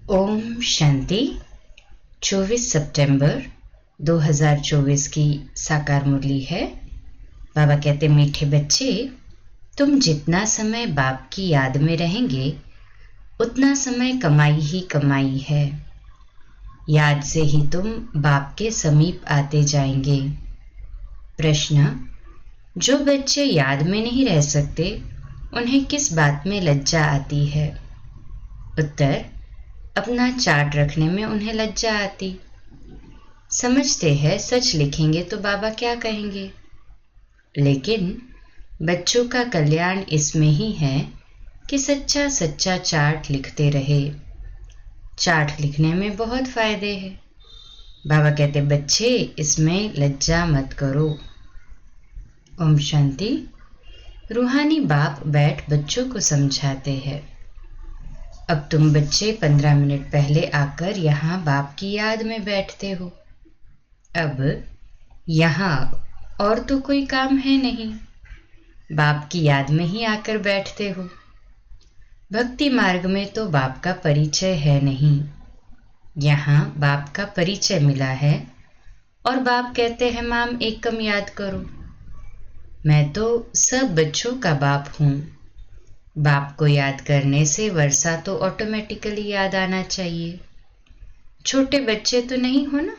ओम शांति। 24 सितंबर 2024 की साकार मुरली है। बाबा कहते, मीठे बच्चे, तुम जितना समय बाप की याद में रहेंगे उतना समय कमाई ही कमाई है। याद से ही तुम बाप के समीप आते जाएंगे। प्रश्न: जो बच्चे याद में नहीं रह सकते उन्हें किस बात में लज्जा आती है? उत्तर: अपना चार्ट रखने में उन्हें लज्जा आती। समझते हैं सच लिखेंगे तो बाबा क्या कहेंगे, लेकिन बच्चों का कल्याण इसमें ही है कि सच्चा सच्चा चार्ट लिखते रहे। चार्ट लिखने में बहुत फायदे हैं। बाबा कहते, बच्चे इसमें लज्जा मत करो। ओम शांति। रूहानी बाप बैठ बच्चों को समझाते हैं। अब तुम बच्चे 15 मिनट पहले आकर यहाँ बाप की याद में बैठते हो। अब यहाँ और तो कोई काम है नहीं, बाप की याद में ही आकर बैठते हो। भक्ति मार्ग में तो बाप का परिचय है नहीं, यहाँ बाप का परिचय मिला है और बाप कहते हैं, माम एकम याद करो। मैं तो सब बच्चों का बाप हूँ। बाप को याद करने से वर्षा तो ऑटोमेटिकली याद आना चाहिए। छोटे बच्चे तो नहीं हो ना।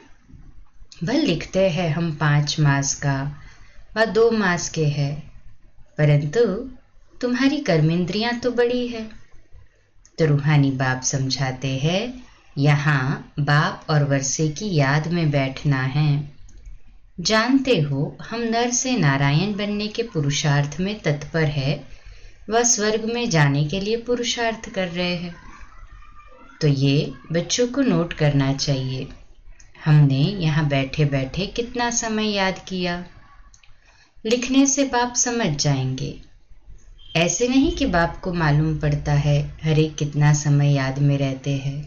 भले लिखते हैं हम 5 मास का व 2 मास के हैं, परंतु तुम्हारी कर्मेंद्रियां तो बड़ी है। तो रूहानी बाप समझाते हैं, यहाँ बाप और वर्षे की याद में बैठना है। जानते हो हम नर से नारायण बनने के पुरुषार्थ में तत्पर है व स्वर्ग में जाने के लिए पुरुषार्थ कर रहे हैं। तो ये बच्चों को नोट करना चाहिए। हमने यहाँ बैठे बैठे कितना समय याद किया। लिखने से बाप समझ जाएंगे। ऐसे नहीं कि बाप को मालूम पड़ता है हर एक कितना समय याद में रहते हैं।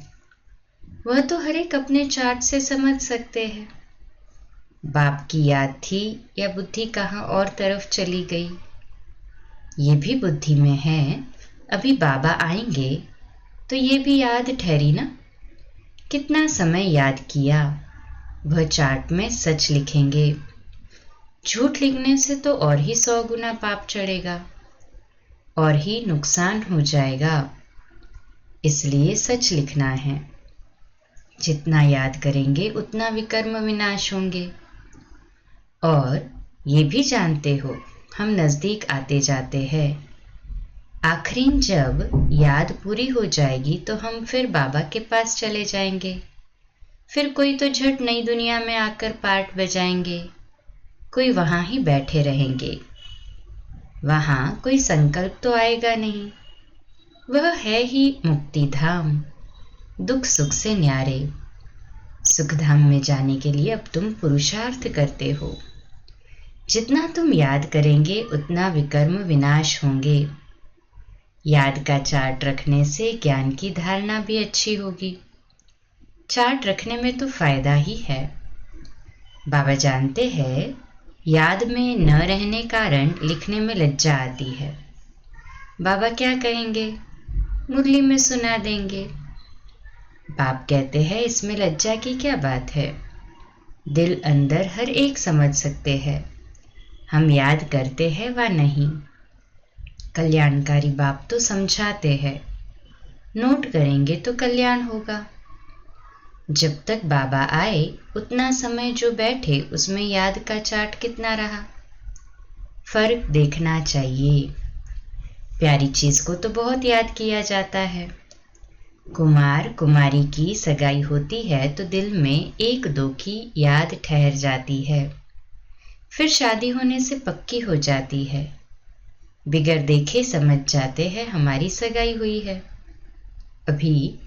वह तो हर एक अपने चार्ट से समझ सकते हैं। बाप की याद थी या बुद्धि कहाँ और तरफ चली गई, ये भी बुद्धि में है। अभी बाबा आएंगे तो ये भी याद ठहरी ना। कितना समय याद किया, वह चार्ट में सच लिखेंगे। झूठ लिखने से तो और ही 100 गुना पाप चढ़ेगा और ही नुकसान हो जाएगा। इसलिए सच लिखना है। जितना याद करेंगे उतना विकर्म विनाश होंगे। और ये भी जानते हो हम नजदीक आते जाते हैं। आखिरी जब याद पूरी हो जाएगी तो हम फिर बाबा के पास चले जाएंगे। फिर कोई तो झट नई दुनिया में आकर पार्ट बजाएंगे, कोई वहां ही बैठे रहेंगे। वहां कोई संकल्प तो आएगा नहीं। वह है ही मुक्ति धाम, दुख सुख से न्यारे। सुख धाम में जाने के लिए अब तुम पुरुषार्थ करते हो। जितना तुम याद करेंगे उतना विकर्म विनाश होंगे। याद का चार्ट रखने से ज्ञान की धारणा भी अच्छी होगी। चार्ट रखने में तो फायदा ही है। बाबा जानते हैं याद में न रहने कारण लिखने में लज्जा आती है। बाबा क्या कहेंगे, मुरली में सुना देंगे। बाप कहते हैं इसमें लज्जा की क्या बात है, दिल अंदर हर एक समझ सकते हैं हम याद करते हैं व नहीं। कल्याणकारी बाप तो समझाते हैं, नोट करेंगे तो कल्याण होगा। जब तक बाबा आए उतना समय जो बैठे उसमें याद का चार्ट कितना रहा, फर्क देखना चाहिए। प्यारी चीज को तो बहुत याद किया जाता है। कुमार कुमारी की सगाई होती है तो दिल में 1-2 की याद ठहर जाती है, फिर शादी होने से पक्की हो जाती है। बिगर देखे समझ जाते हैं हमारी सगाई हुई है। अभी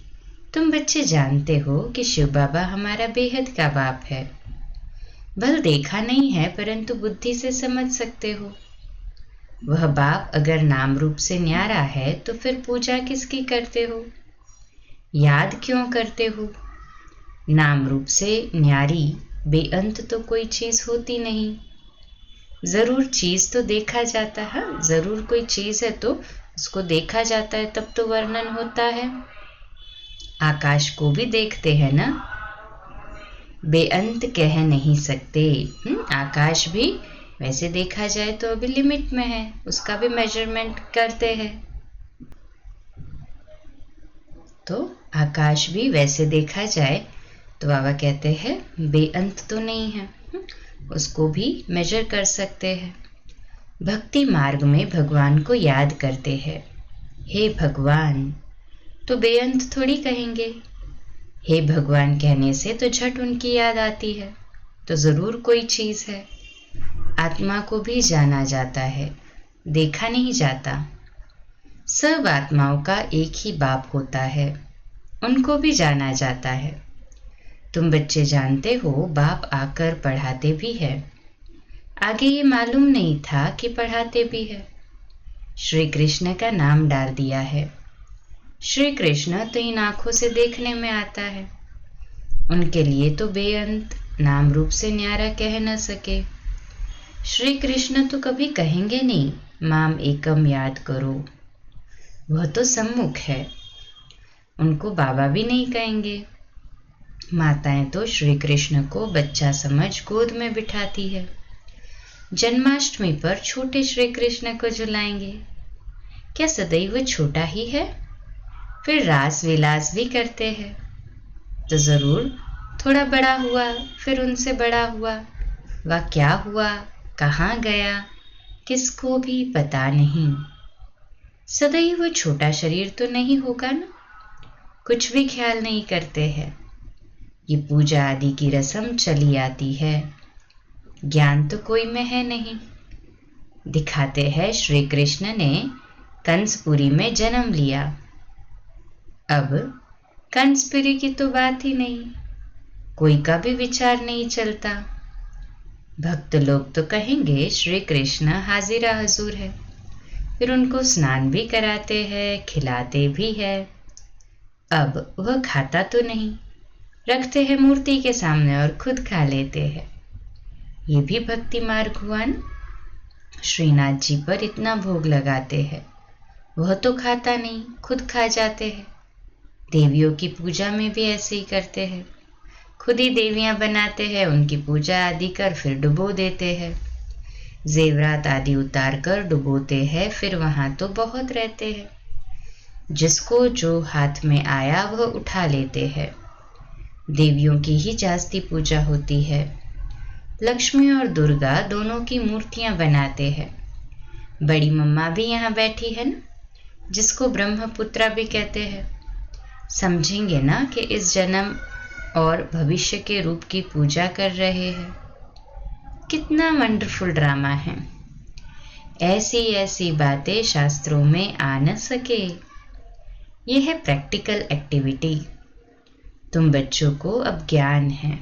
तुम बच्चे जानते हो कि शिव बाबा हमारा बेहद का बाप है। भल देखा नहीं है परंतु बुद्धि से समझ सकते हो। वह बाप अगर नाम रूप से न्यारा है तो फिर पूजा किसकी करते हो, याद क्यों करते हो? नाम रूप से न्यारी बेअंत तो कोई चीज होती नहीं। जरूर चीज तो देखा जाता है, जरूर कोई चीज है तो उसको देखा जाता है, तब तो वर्णन होता है। आकाश को भी देखते हैं ना, बेअंत कह नहीं सकते। आकाश भी वैसे देखा जाए तो अभी लिमिट में है, उसका भी मेजरमेंट करते हैं। तो आकाश भी वैसे देखा जाए तो बाबा कहते हैं बेअंत तो नहीं है, उसको भी मेजर कर सकते हैं। भक्ति मार्ग में भगवान को याद करते हैं, हे भगवान, तो बेअंत थोड़ी कहेंगे। हे भगवान कहने से तो झट उनकी याद आती है, तो जरूर कोई चीज है। आत्मा को भी जाना जाता है, देखा नहीं जाता। सब आत्माओं का एक ही बाप होता है, उनको भी जाना जाता है। तुम बच्चे जानते हो बाप आकर पढ़ाते भी है, आगे ये मालूम नहीं था कि पढ़ाते भी है। श्री कृष्ण का नाम डाल दिया है। श्री कृष्ण तो इन आंखों से देखने में आता है, उनके लिए तो बेअंत नाम रूप से न्यारा कह न सके। श्री कृष्ण तो कभी कहेंगे नहीं माम एकम याद करो, वह तो सम्मुख है, उनको बाबा भी नहीं कहेंगे। माताएं तो श्री कृष्ण को बच्चा समझ गोद में बिठाती है, जन्माष्टमी पर छोटे श्री कृष्ण को झुलाएंगे। क्या सदैव छोटा ही है? फिर रास विलास भी करते हैं, तो जरूर थोड़ा बड़ा हुआ, फिर उनसे बड़ा हुआ। वह क्या हुआ, कहाँ गया, किसको भी पता नहीं। सदैव छोटा शरीर तो नहीं होगा ना, कुछ भी ख्याल नहीं करते हैं। ये पूजा आदि की रस्म चली आती है, ज्ञान तो कोई में है नहीं। दिखाते हैं श्री कृष्ण ने कंसपुरी में जन्म लिया, अब कंसपुरी की तो बात ही नहीं, कोई का भी विचार नहीं चलता। भक्त लोग तो कहेंगे श्री कृष्ण हाजिरा हजूर है, फिर उनको स्नान भी कराते हैं, खिलाते भी है। अब वह खाता तो नहीं, रखते हैं मूर्ति के सामने और खुद खा लेते हैं। ये भी भक्ति मार्ग हुआ न। श्रीनाथ जी पर इतना भोग लगाते हैं, वह तो खाता नहीं, खुद खा जाते हैं। देवियों की पूजा में भी ऐसे ही करते हैं, खुद ही देवियां बनाते हैं, उनकी पूजा आदि कर फिर डुबो देते हैं। जेवरात आदि उतार कर डुबोते हैं, फिर वहां तो बहुत रहते हैं। जिसको जो हाथ में आया वह उठा लेते हैं। देवियों की ही जास्ती पूजा होती है। लक्ष्मी और दुर्गा दोनों की मूर्तियां बनाते हैं। बड़ी मम्मा भी यहाँ बैठी है ना, जिसको ब्रह्मपुत्रा भी कहते हैं। समझेंगे ना कि इस जन्म और भविष्य के रूप की पूजा कर रहे हैं। कितना वंडरफुल ड्रामा है। ऐसी ऐसी बातें शास्त्रों में आ न सके। यह है प्रैक्टिकल एक्टिविटी। तुम बच्चों को अब ज्ञान है,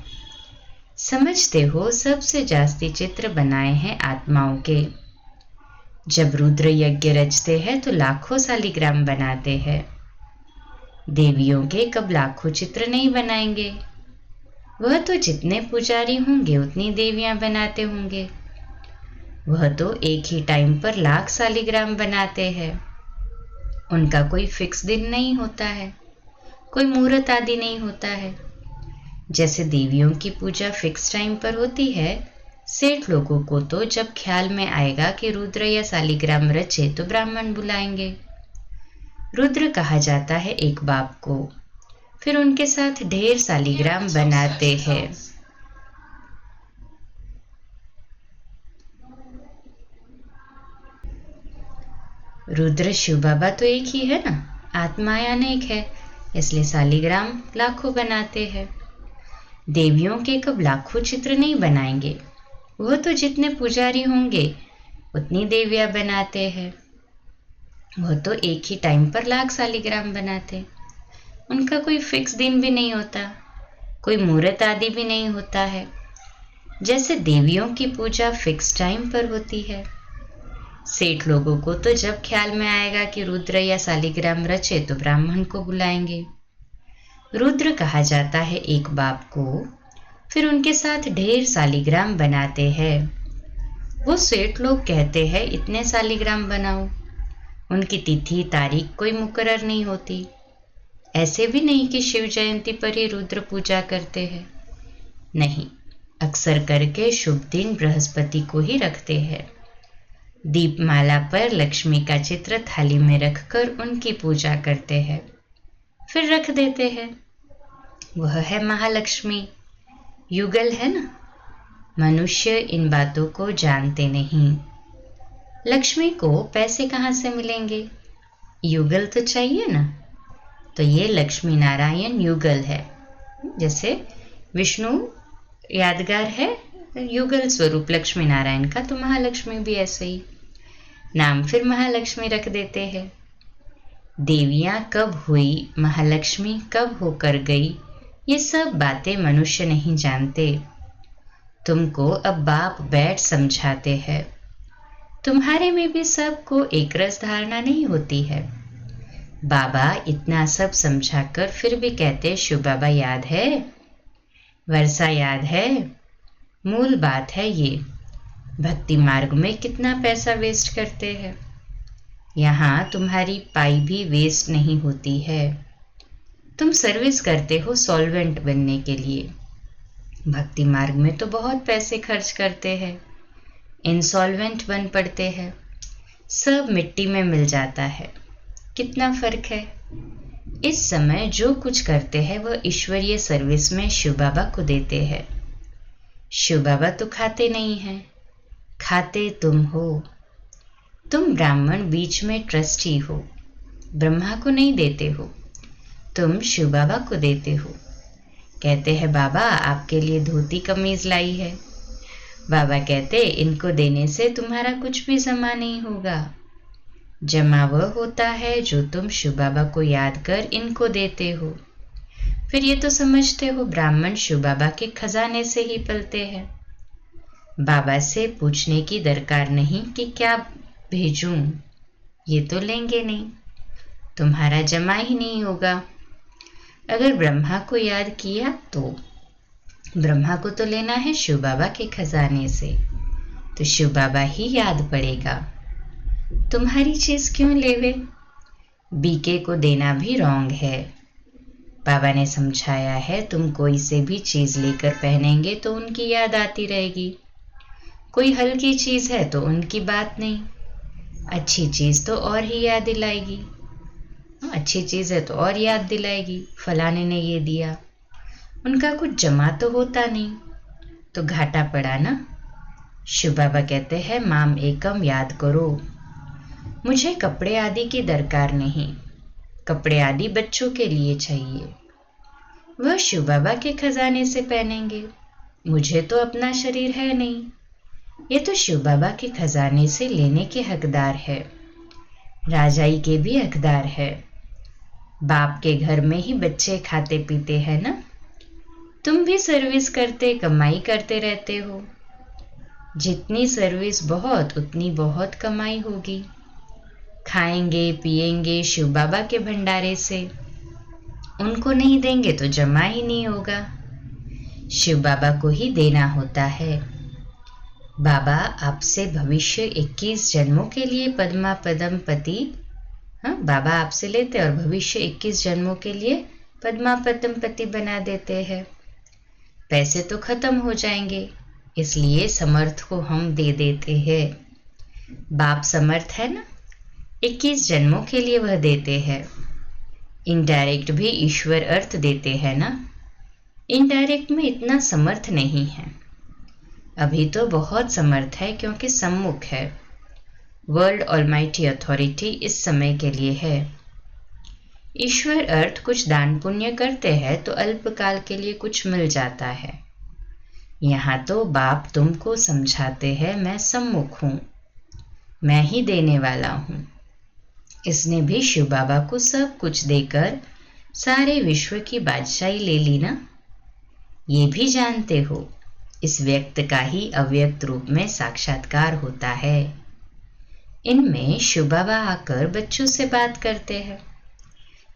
समझते हो सबसे जास्ती चित्र बनाए हैं आत्माओं के। जब रुद्र यज्ञ रचते हैं तो लाखों शालिग्राम बनाते हैं। देवियों के कब लाखों चित्र नहीं बनाएंगे, वह तो जितने पुजारी होंगे उतनी देवियां बनाते होंगे। वह तो एक ही टाइम पर लाख शालिग्राम बनाते हैं। उनका कोई फिक्स दिन नहीं होता है, कोई मुहूर्त आदि नहीं होता है। जैसे देवियों की पूजा फिक्स टाइम पर होती है, सेठ लोगों को तो जब ख्याल में आएगा कि रुद्र या शालिग्राम रचे तो ब्राह्मण बुलाएंगे। रुद्र कहा जाता है एक बाप को, फिर उनके साथ ढेर शालिग्राम बनाते हैं। रुद्र शिव बाबा तो एक ही है ना, आत्माएं अनेक है, इसलिए शालिग्राम लाखों बनाते हैं। देवियों के कब लाखों चित्र नहीं बनाएंगे, वह तो जितने पुजारी होंगे उतनी देवियां बनाते हैं। वह तो एक ही टाइम पर लाख शालिग्राम बनाते। उनका कोई फिक्स दिन भी नहीं होता, कोई मुहूर्त आदि भी नहीं होता है। जैसे देवियों की पूजा फिक्स टाइम पर होती है। सेठ लोगों को तो जब ख्याल में आएगा कि रुद्र या शालिग्राम रचे तो ब्राह्मण को बुलाएंगे। रुद्र कहा जाता है एक बाप को, फिर उनके साथ ढेर शालिग्राम बनाते हैं। वो सेठ लोग कहते हैं इतने शालिग्राम बनाओ, उनकी तिथि तारीख कोई मुकर्रर नहीं होती। ऐसे भी नहीं कि शिव जयंती पर ही रुद्र पूजा करते हैं, नहीं, अक्सर करके शुभ दिन बृहस्पति को ही रखते हैं। दीपमाला पर लक्ष्मी का चित्र थाली में रखकर उनकी पूजा करते हैं, फिर रख देते हैं। वह है महालक्ष्मी। युगल है ना। मनुष्य इन बातों को जानते नहीं। लक्ष्मी को पैसे कहाँ से मिलेंगे? युगल तो चाहिए ना। तो ये लक्ष्मी नारायण युगल है। जैसे विष्णु यादगार है युगल स्वरूप लक्ष्मी नारायण का, तो महालक्ष्मी भी ऐसे ही नाम फिर महालक्ष्मी रख देते हैं। देवियां कब हुई, महालक्ष्मी कब होकर गई, ये सब बातें मनुष्य नहीं जानते। तुमको अब बाप बैठ समझाते हैं। तुम्हारे में भी सबको एक रस धारणा नहीं होती है। बाबा इतना सब समझाकर फिर भी कहते शिव बाबा याद है, वर्षा याद है। मूल बात है ये, भक्ति मार्ग में कितना पैसा वेस्ट करते हैं। यहाँ तुम्हारी पाई भी वेस्ट नहीं होती है। तुम सर्विस करते हो सॉल्वेंट बनने के लिए। भक्ति मार्ग में तो बहुत पैसे खर्च करते हैं, इंसॉल्वेंट बन पड़ते हैं, सब मिट्टी में मिल जाता है। कितना फर्क है। इस समय जो कुछ करते हैं वह ईश्वरीय सर्विस में शिव बाबा को देते हैं। शिव बाबा तो खाते नहीं हैं, खाते तुम हो। तुम ब्राह्मण बीच में ट्रस्टी हो, ब्रह्मा को नहीं देते हो, तुम शिव बाबा को देते हो। कहते हैं बाबा आपके लिए धोती कमीज लाई है। बाबा कहते इनको देने से तुम्हारा कुछ भी जमा नहीं होगा। जमा वह होता है जो तुम शिव बाबा को याद कर इनको देते हो। फिर ये तो समझते हो ब्राह्मण शिव बाबा के खजाने से ही पलते हैं। बाबा से पूछने की दरकार नहीं कि क्या भेजूं, ये तो लेंगे नहीं, तुम्हारा जमा ही नहीं होगा। अगर ब्रह्मा को याद किया तो ब्रह्मा को तो लेना है शिव बाबा के खजाने से, तो शिव बाबा ही याद पड़ेगा। तुम्हारी चीज क्यों लेवे? बीके को देना भी रॉन्ग है। बाबा ने समझाया है तुम कोई से भी चीज लेकर पहनेंगे तो उनकी याद आती रहेगी। कोई हल्की चीज है तो उनकी बात नहीं, अच्छी चीज तो और ही याद दिलाएगी। अच्छी चीज है तो और याद दिलाएगी, फलाने ने ये दिया। उनका कुछ जमा तो होता नहीं, तो घाटा पड़ा ना। शिव बाबा कहते हैं माम एकम याद करो। मुझे कपड़े आदि की दरकार नहीं, कपड़े आदि बच्चों के लिए चाहिए, वह शिव बाबा के खजाने से पहनेंगे। मुझे तो अपना शरीर है नहीं, ये तो शिव बाबा के खजाने से लेने के हकदार है, राजाई के भी हकदार है। बाप के घर में ही बच्चे खाते पीते हैं ना। तुम भी सर्विस करते कमाई करते रहते हो। जितनी सर्विस बहुत उतनी बहुत कमाई होगी। खाएंगे पिएंगे शिव बाबा के भंडारे से, उनको नहीं देंगे तो जमा ही नहीं होगा। शिव बाबा को ही देना होता है। बाबा आपसे भविष्य 21 जन्मों के लिए पद्मा पदम पति, बाबा आपसे लेते और भविष्य 21 जन्मों के लिए पद्मा पदम पति बना देते हैं। पैसे तो खत्म हो जाएंगे, इसलिए समर्थ को हम दे देते हैं। बाप समर्थ है ना, 21 जन्मों के लिए वह देते हैं। इनडायरेक्ट भी ईश्वर अर्थ देते हैं ना। इनडायरेक्ट में इतना समर्थ नहीं है, अभी तो बहुत समर्थ है क्योंकि सम्मुख है। वर्ल्ड ऑलमाइटी अथॉरिटी इस समय के लिए है। ईश्वर अर्थ कुछ दान पुण्य करते हैं तो अल्पकाल के लिए कुछ मिल जाता है। यहाँ तो बाप तुमको समझाते हैं मैं सम्मुख हूँ, मैं ही देने वाला हूँ। इसने भी शिव बाबा को सब कुछ देकर सारे विश्व की बादशाही ले ली ना। ये भी जानते हो इस व्यक्त का ही अव्यक्त रूप में साक्षात्कार होता है। इनमें शिव बाबा आकर बच्चों से बात करते हैं।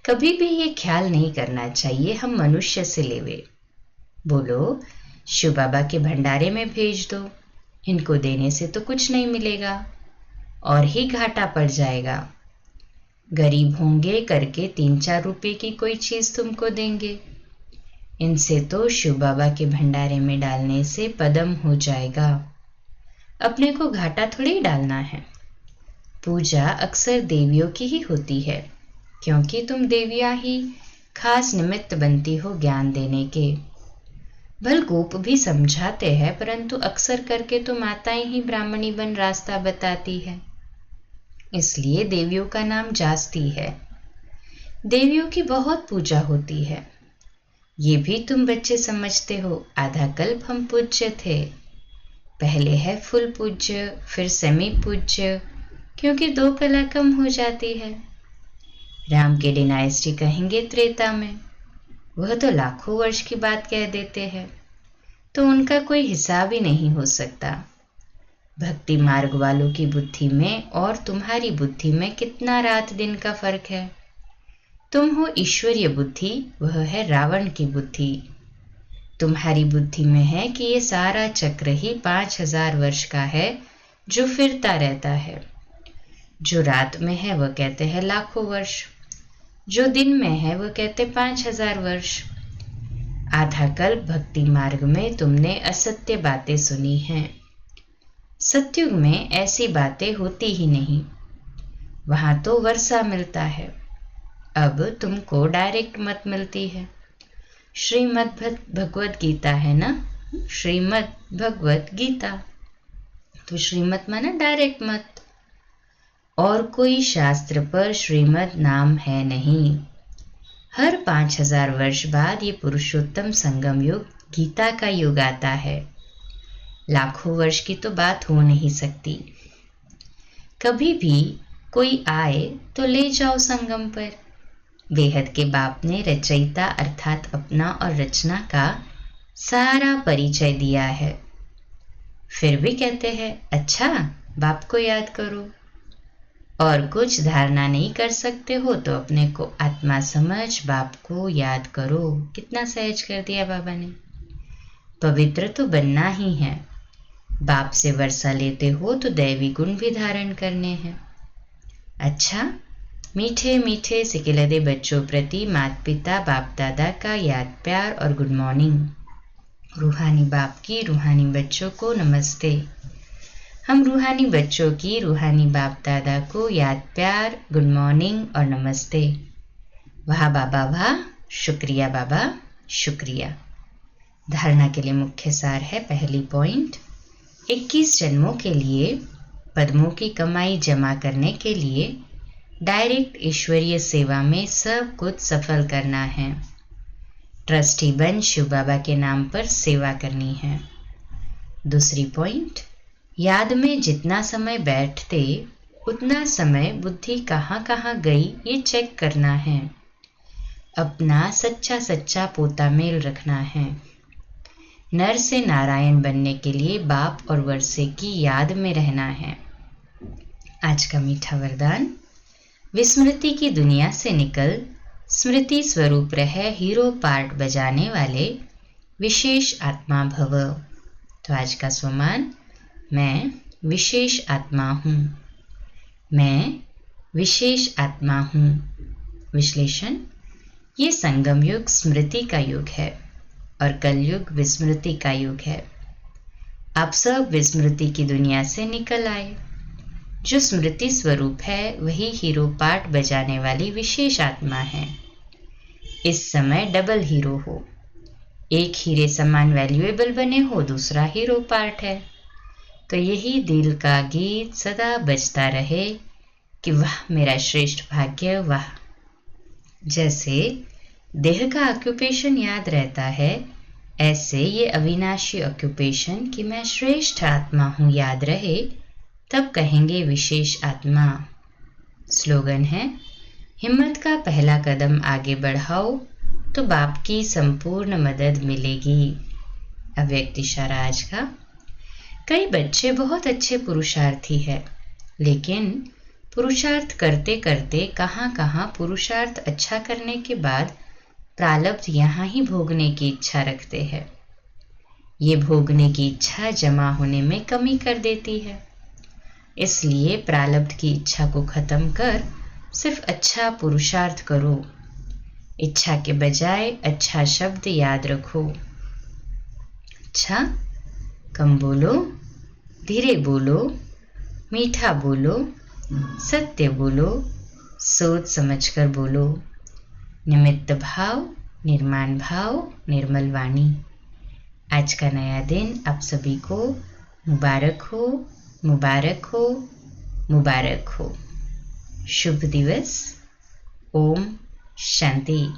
कभी भी ये ख्याल नहीं करना चाहिए हम मनुष्य से लेवे। बोलो शिव बाबा के भंडारे में भेज दो, इनको देने से तो कुछ नहीं मिलेगा और ही घाटा पड़ जाएगा। गरीब होंगे करके 3-4 रुपए की कोई चीज तुमको देंगे। इनसे तो शिव बाबा के भंडारे में डालने से पदम हो जाएगा। अपने को घाटा थोड़ी डालना है। पूजा अक्सर देवियों की ही होती है, क्योंकि तुम देवियां ही खास निमित्त बनती हो ज्ञान देने के। भलगोप भी समझाते हैं, परंतु अक्सर करके तो माताएं ही ब्राह्मणी बन रास्ता बताती है, इसलिए देवियों का नाम जास्ती है। देवियों की बहुत पूजा होती है। ये भी तुम बच्चे समझते हो। आधा कल्प हम पूज्य थे, पहले है फुल पूज्य, फिर सेमी पूज्य, क्योंकि 2 कला कम हो जाती है। राम के डिनाइस्टी कहेंगे त्रेता में, वह तो लाखों वर्ष की बात कह देते हैं, तो उनका कोई हिसाब ही नहीं हो सकता। भक्ति मार्ग वालों की बुद्धि में और तुम्हारी बुद्धि में कितना रात दिन का फर्क है। तुम हो ईश्वरीय बुद्धि, वह है रावण की बुद्धि। तुम्हारी बुद्धि में है कि ये सारा चक्र ही 5000 वर्ष का है जो फिरता रहता है। जो रात में है वह कहते हैं लाखों वर्ष, जो दिन में है वह कहते 5000 वर्ष। आधा कल्प भक्ति मार्ग में तुमने असत्य बातें सुनी हैं। सतयुग में ऐसी बातें होती ही नहीं, वहां तो वर्षा मिलता है। अब तुमको डायरेक्ट मत मिलती है। श्रीमद् भगवत गीता है ना, श्रीमद् भगवत गीता, तो श्रीमद् माना डायरेक्ट मत। और कोई शास्त्र पर श्रीमद् नाम है नहीं। हर 5000 वर्ष बाद ये पुरुषोत्तम संगम युग गीता का युग आता है। लाखों वर्ष की तो बात हो नहीं सकती। कभी भी कोई आए तो ले जाओ संगम पर। बेहद के बाप ने रचयिता अर्थात अपना और रचना का सारा परिचय दिया है। फिर भी कहते हैं अच्छा बाप को याद करो। और कुछ धारणा नहीं कर सकते हो तो अपने को आत्मा समझ बाप को याद करो। कितना सहज कर दिया बाबा ने। पवित्र तो बनना ही है। बाप से वर्षा लेते हो तो दैवी गुण भी धारण करने हैं। अच्छा, मीठे मीठे सिकिलदे बच्चों प्रति माता पिता बाप दादा का याद प्यार और गुड मॉर्निंग। रूहानी बाप की रूहानी बच्चों को नमस्ते। हम रूहानी बच्चों की रूहानी बाप दादा को याद प्यार गुड मॉर्निंग और नमस्ते। वाह बाबा वाह, शुक्रिया बाबा शुक्रिया। धारणा के लिए मुख्य सार है। पहली पॉइंट, 21 जन्मों के लिए पद्मों की कमाई जमा करने के लिए डायरेक्ट ईश्वरीय सेवा में सब कुछ सफल करना है। ट्रस्टी बन शिव बाबा के नाम पर सेवा करनी है। दूसरी पॉइंट, याद में जितना समय बैठते उतना समय बुद्धि कहाँ कहाँ गई ये चेक करना है। अपना सच्चा सच्चा पोता मेल रखना है। नर से नारायण बनने के लिए बाप और वर्षे की याद में रहना है। आज का मीठा वरदान, विस्मृति की दुनिया से निकल स्मृति स्वरूप रहे हीरो पार्ट बजाने वाले विशेष आत्मा भव। तो आज का स्वमान, मैं विशेष आत्मा हूँ। मैं विशेष आत्मा हूँ। विश्लेषण, ये संगम युग स्मृति का युग है और कलयुग विस्मृति का युग है। आप सब विस्मृति की दुनिया से निकल आए। जो स्मृति स्वरूप है वही हीरो पार्ट बजाने वाली विशेष आत्मा है। इस समय डबल हीरो हो। एक हीरे समान वैल्यूएबल बने हो, दूसरा हीरो पार्ट है। तो यही दिल का गीत सदा बजता रहे कि वाह मेरा श्रेष्ठ भाग्य वाह। जैसे देह का ऑक्यूपेशन याद रहता है, ऐसे ये अविनाशी ऑक्यूपेशन कि मैं श्रेष्ठ आत्मा हूँ याद रहे, तब कहेंगे विशेष आत्मा। स्लोगन है, हिम्मत का पहला कदम आगे बढ़ाओ तो बाप की संपूर्ण मदद मिलेगी। अव्यक्त इशारा आज का, कई बच्चे बहुत अच्छे पुरुषार्थी हैं, लेकिन पुरुषार्थ करते करते कहाँ कहाँ पुरुषार्थ अच्छा करने के बाद प्रारब्ध यहाँ ही भोगने की इच्छा रखते हैं। ये भोगने की इच्छा जमा होने में कमी कर देती है। इसलिए प्रारब्ध की इच्छा को खत्म कर सिर्फ अच्छा पुरुषार्थ करो। इच्छा के बजाय अच्छा शब्द याद रखो। अच्छा, कम बोलो, धीरे बोलो, मीठा बोलो, सत्य बोलो, सोच समझकर बोलो। निमित्त भाव, निर्माण भाव, निर्मल वाणी। आज का नया दिन आप सभी को मुबारक हो, मुबारक हो, मुबारक हो। शुभ दिवस। ओम शांति।